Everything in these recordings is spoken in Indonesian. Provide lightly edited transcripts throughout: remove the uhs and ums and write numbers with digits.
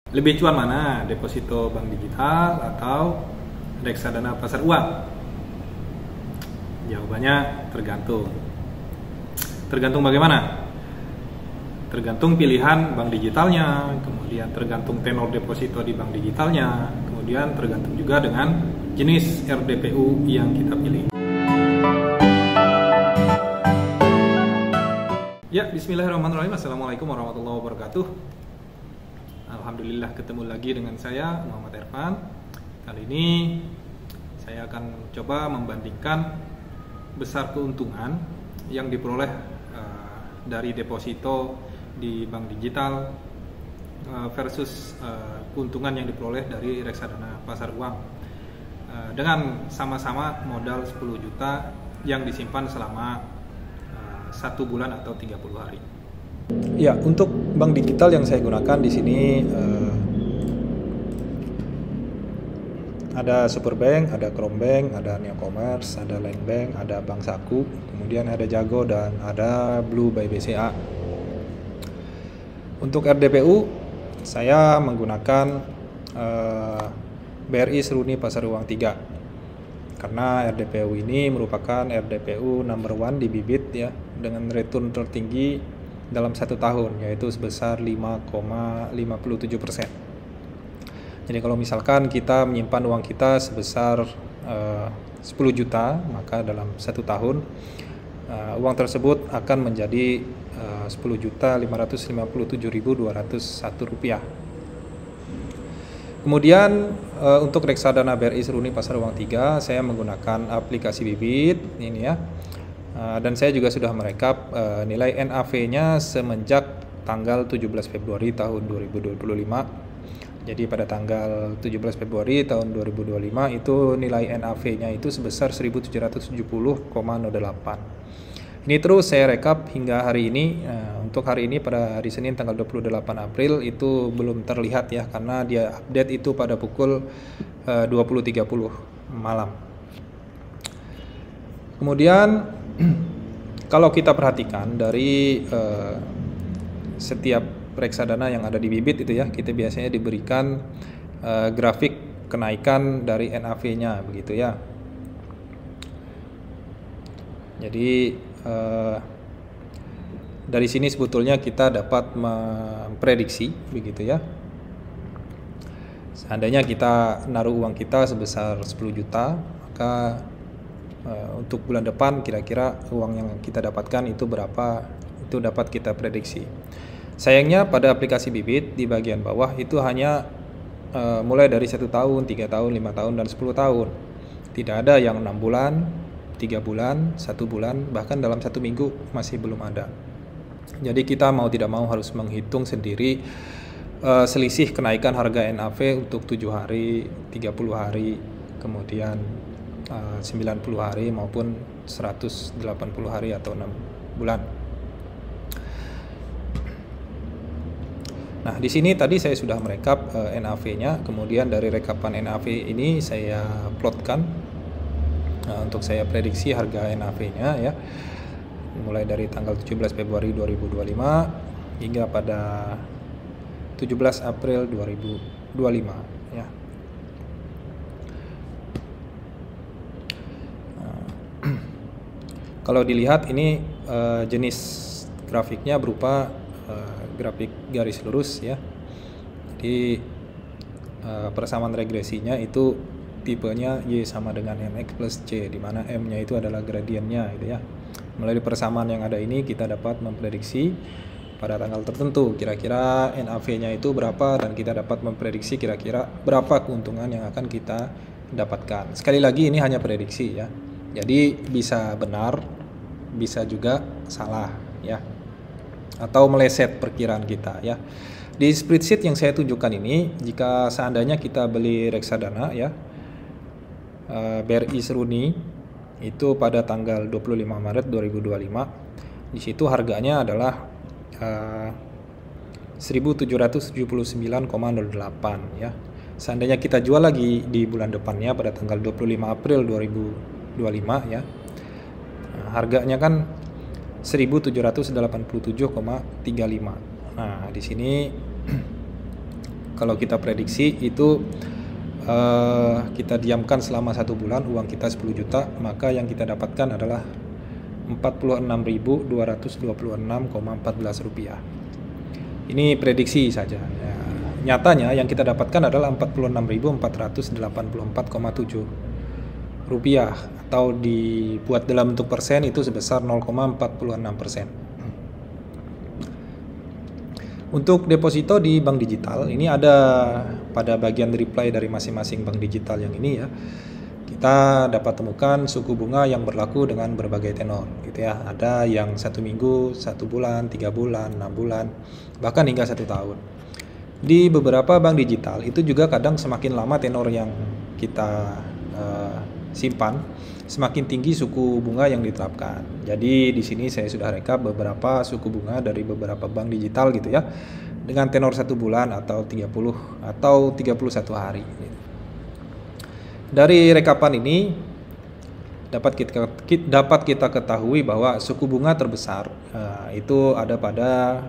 Lebih cuan mana? Deposito bank digital atau reksadana pasar uang? Jawabannya tergantung. Tergantung bagaimana? Tergantung pilihan bank digitalnya, kemudian tergantung tenor deposito di bank digitalnya, kemudian tergantung juga dengan jenis RDPU yang kita pilih. Ya, bismillahirrahmanirrahim. Assalamualaikum warahmatullahi wabarakatuh. Alhamdulillah ketemu lagi dengan saya, Muhammad Irfan. Kali ini saya akan coba membandingkan besar keuntungan yang diperoleh dari deposito di bank digital versus keuntungan yang diperoleh dari reksadana pasar uang dengan sama-sama modal 10 juta yang disimpan selama 1 bulan atau 30 hari. Ya, untuk bank digital yang saya gunakan di sini ada Superbank, ada Krombank, ada Neocommerce, ada Landbank, ada Bank Saku, kemudian ada Jago dan ada Blue by BCA. Untuk RDPU saya menggunakan BRI Seruni Pasar Uang 3 karena RDPU ini merupakan RDPU number 1 di Bibit ya, dengan return tertinggi dalam 1 tahun, yaitu sebesar 5,57%. Jadi kalau misalkan kita menyimpan uang kita sebesar 10 juta, maka dalam 1 tahun uang tersebut akan menjadi 10.557.201 rupiah. Kemudian untuk reksadana BRI Seruni Pasar Uang 3 saya menggunakan aplikasi Bibit ini ya. Dan saya juga sudah merekap nilai NAV-nya semenjak tanggal 17 Februari tahun 2025. Jadi pada tanggal 17 Februari tahun 2025 itu nilai NAV-nya itu sebesar 1770,08. Ini terus saya rekap hingga hari ini. Untuk hari ini pada hari Senin tanggal 28 April itu belum terlihat ya, karena dia update itu pada pukul 20.30 malam. Kemudian kalau kita perhatikan dari setiap reksadana yang ada di Bibit itu ya, kita biasanya diberikan grafik kenaikan dari NAV-nya begitu ya. Jadi dari sini sebetulnya kita dapat memprediksi begitu ya. Seandainya kita naruh uang kita sebesar 10 juta, maka untuk bulan depan kira-kira uang yang kita dapatkan itu berapa, itu dapat kita prediksi. Sayangnya pada aplikasi Bibit di bagian bawah itu hanya mulai dari 1 tahun, 3 tahun, 5 tahun, dan 10 tahun. Tidak ada yang 6 bulan, 3 bulan, 1 bulan, bahkan dalam 1 minggu masih belum ada. Jadi kita mau tidak mau harus menghitung sendiri selisih kenaikan harga NAV untuk 7 hari, 30 hari, kemudian 90 hari maupun 180 hari atau 6 bulan. Nah, di sini tadi saya sudah merekap NAV-nya, kemudian dari rekapan NAV ini saya plotkan untuk saya prediksi harga NAV-nya ya. Mulai dari tanggal 17 Februari 2025 hingga pada 17 April 2025 ya. Kalau dilihat ini jenis grafiknya berupa grafik garis lurus ya. Jadi persamaan regresinya itu tipenya Y sama dengan MX plus C, di mana M-nya itu adalah gradiennya gitu ya. Melalui persamaan yang ada ini kita dapat memprediksi pada tanggal tertentu kira-kira NAV-nya itu berapa, dan kita dapat memprediksi kira-kira berapa keuntungan yang akan kita dapatkan. Sekali lagi ini hanya prediksi ya. Jadi bisa benar, bisa juga salah ya, atau meleset perkiraan kita ya. Di spreadsheet yang saya tunjukkan ini, jika seandainya kita beli reksadana ya BRI Seruni itu pada tanggal 25 Maret 2025, di situ harganya adalah 1779,08 ya. Seandainya kita jual lagi di bulan depannya pada tanggal 25 April 2025 ya, harganya kan 1787,35. Nah, di sini kalau kita prediksi itu kita diamkan selama 1 bulan uang kita 10 juta, maka yang kita dapatkan adalah 46.226,14 rupiah. Ini prediksi saja ya. Nyatanya yang kita dapatkan adalah 46.484,7 rupiah, atau dibuat dalam bentuk persen itu sebesar 0,46%. Untuk deposito di bank digital ini ada pada bagian reply dari masing-masing bank digital yang ini ya. Kita dapat temukan suku bunga yang berlaku dengan berbagai tenor gitu ya. Ada yang 1 minggu, 1 bulan, 3 bulan, 6 bulan, bahkan hingga 1 tahun. Di beberapa bank digital itu juga kadang semakin lama tenor yang kita simpan, semakin tinggi suku bunga yang diterapkan. Jadi di sini saya sudah rekap beberapa suku bunga dari beberapa bank digital gitu ya, dengan tenor 1 bulan atau 30 atau 31 hari. Dari rekapan ini dapat kita ketahui bahwa suku bunga terbesar itu ada pada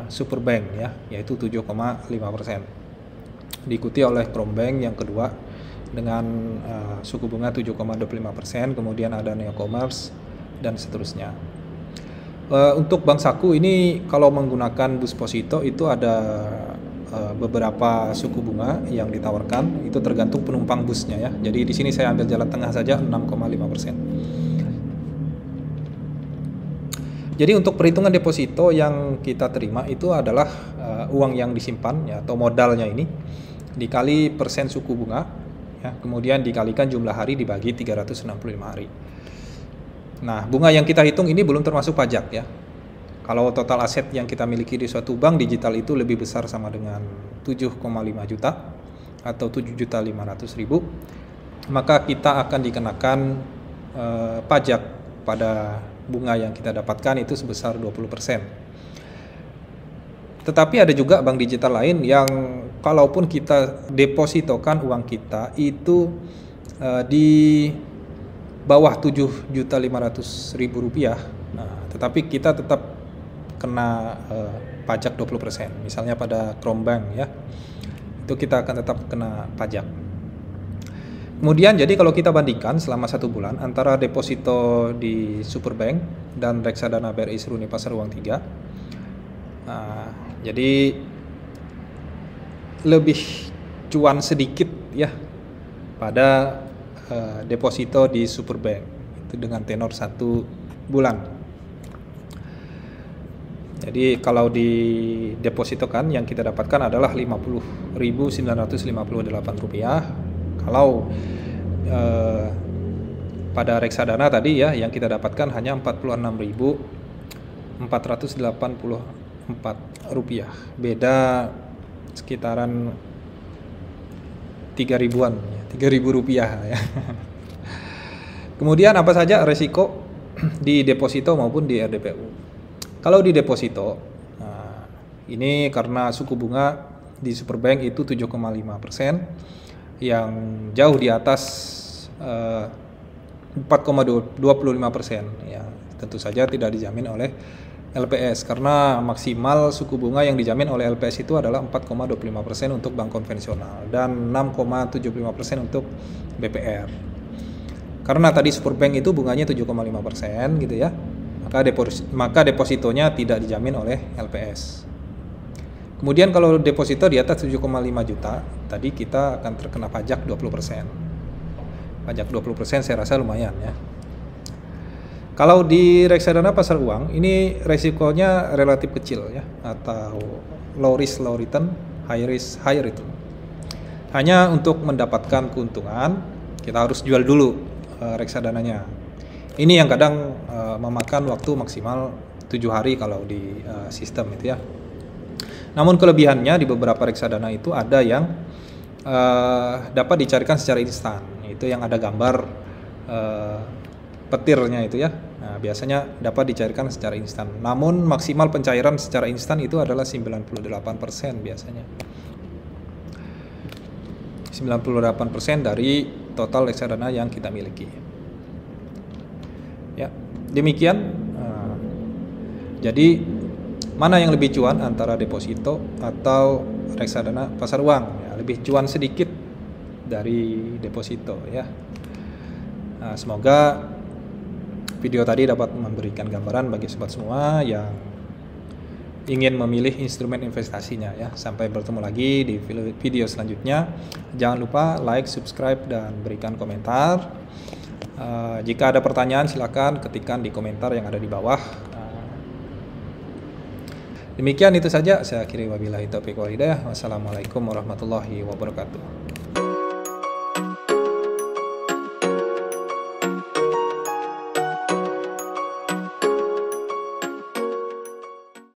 Superbank ya, yaitu 7,5%. Diikuti oleh Krombank yang kedua dengan suku bunga 7,25%, kemudian ada Neocommerce dan seterusnya. Untuk Bank Saku ini kalau menggunakan Busposito itu ada beberapa suku bunga yang ditawarkan, itu tergantung penumpang busnya ya. Jadi di sini saya ambil jalan tengah saja 6,5%. Jadi untuk perhitungan deposito yang kita terima itu adalah uang yang disimpan ya, atau modalnya ini dikali persen suku bunga ya, kemudian dikalikan jumlah hari dibagi 365 hari. Nah, bunga yang kita hitung ini belum termasuk pajak ya. Kalau total aset yang kita miliki di suatu bank digital itu lebih besar sama dengan 7,5 juta atau 7.500.000, maka kita akan dikenakan pajak pada bunga yang kita dapatkan itu sebesar 20%. Tetapi ada juga bank digital lain yang kalaupun kita depositokan uang kita itu di bawah 7.500.000 rupiah, nah, tetapi kita tetap kena pajak 20%. Misalnya pada Krombank ya, itu kita akan tetap kena pajak. Kemudian jadi kalau kita bandingkan selama 1 bulan antara deposito di Superbank dan reksadana BRI Seruni Pasar Uang 3, jadi lebih cuan sedikit ya pada deposito di Superbank itu dengan tenor 1 bulan. Jadi kalau didepositokan yang kita dapatkan adalah 50.958 rupiah. Kalau pada reksadana tadi ya yang kita dapatkan hanya 46.484 rupiah. Beda sekitaran 3.000-an, 3.000 rupiah ya. Kemudian apa saja resiko di deposito maupun di RDPU? Kalau di deposito, ini karena suku bunga di Superbank itu 7,5%, yang jauh di atas 4,25%, ya tentu saja tidak dijamin oleh LPS, karena maksimal suku bunga yang dijamin oleh LPS itu adalah 4,25% untuk bank konvensional dan 6,75% untuk BPR. Karena tadi Superbank itu bunganya 7,5% gitu ya, maka depositonya tidak dijamin oleh LPS. Kemudian kalau deposito di atas 7,5 juta, tadi kita akan terkena pajak 20%. Pajak 20% saya rasa lumayan ya. Kalau di reksadana pasar uang, ini resikonya relatif kecil ya, atau low risk low return, high risk high return. Hanya untuk mendapatkan keuntungan, kita harus jual dulu reksadananya. Ini yang kadang memakan waktu maksimal 7 hari kalau di sistem itu ya. Namun kelebihannya di beberapa reksadana itu ada yang dapat dicarikan secara instan, itu yang ada gambar petirnya itu ya. Nah, biasanya dapat dicarikan secara instan. Namun maksimal pencairan secara instan itu adalah 98% biasanya. 98% dari total reksadana yang kita miliki. Ya, demikian. Jadi mana yang lebih cuan antara deposito atau reksadana pasar uang, ya, lebih cuan sedikit dari deposito ya. Nah, semoga video tadi dapat memberikan gambaran bagi sobat semua yang ingin memilih instrumen investasinya ya. Sampai bertemu lagi di video selanjutnya. Jangan lupa like, subscribe, dan berikan komentar. Jika ada pertanyaan silakan ketikkan di komentar yang ada di bawah. Demikian itu saja, saya akhiri wabillahi taufiq wal hidayah. Wassalamualaikum warahmatullahi wabarakatuh.